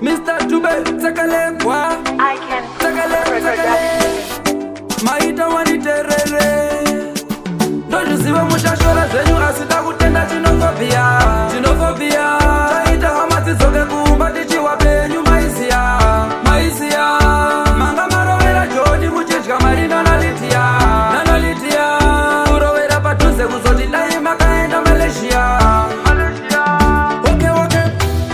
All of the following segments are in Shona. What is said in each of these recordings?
Mr. Tube, Takalekwa I can Maita waniterere Ndojuziwa mushashora zenyu asida kutenda chinofobia Chinofobia Taita hamati zoke kumba tichiwa penyu maizia Maizia Manga marovera jodi muchishka marina nalitia Nanalitia Urovera patuze kuzoti daima kaenda Malaysia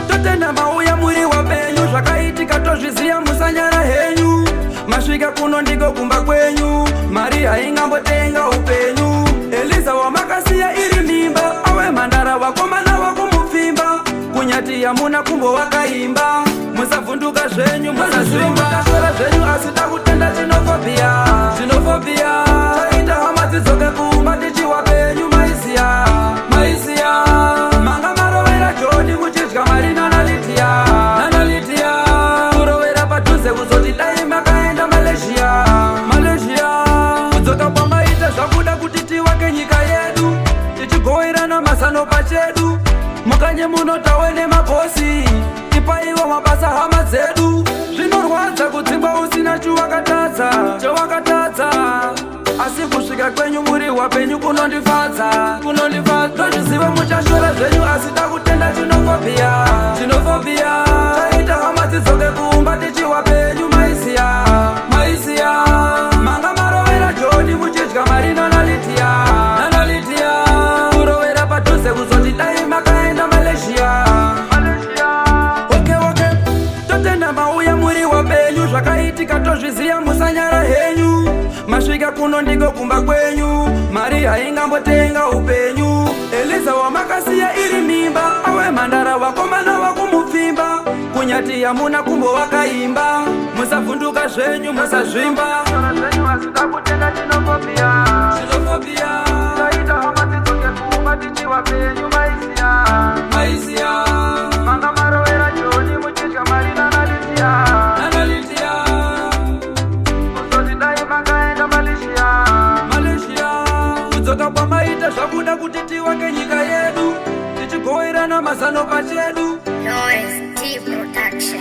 Totenda mauya muri wa penyu Zvakaitika tozviziya musanyara henyu Masvika kuno ndiko kumba kwenyu Maria ingambotenga upenyu Eliza wamakasiya iri mimba Awe mandara wakomana wakumupfimba Kunyati ya muna kumbo wakaimba Musavunduka zvenyu musazvimba Mukashora zvenyu asida kutenda chinofobia Chinofobia Taita hama dzizoke kumba tichiwa penyu maizia Maizia Manga marovera jodi muchidya marina nalitia Nanalitia Kurovera padhuze kuzoti daima kaenda Malaysia Malaysia Kudzoka pamaita zvakuda kuti tiwake nyika yedu Tichigowerana masano pachedu Mukanye munotawe nemabosi Tipaiwa mabasa hama dzedu Zvinorwadza kudzingwa usina chowakatadza Asi kusvika kwenyu muri wapenyu kunondifadza Ndozviziva muchashora zvenyu asida kutenda chinofobia Chinofobia Taita hama dzidzoke kumba tichiwa penyu maizia Maizia Manga marovera jodi muchidya marina nalitia Nanalitia Kurovera padhuze kuzoti daima kaenda Malaysia Totenda mauya muri wapenyu Zvakaitika tozviziya musanyara henyu Masvika kuno ndiko kumba kwenyu Maria ingambotenga upenyu Eliza wamakasiya iri mimba Awe mandara wakomana wakumupfimba Kunyati ya muna kumbo wakaimba Musavunduka zvenyu musazvimba Chinofobia Taita hama tidzoke kumba tichiwa penyu maizia Manga marovera jodi muchidya marina nalitia Kuzoti daima kaenda Malaysia Kudzoka pamaita zvakuda kuti tiwake nyika yedu Tichigowerana masano pachedu Noise T Production.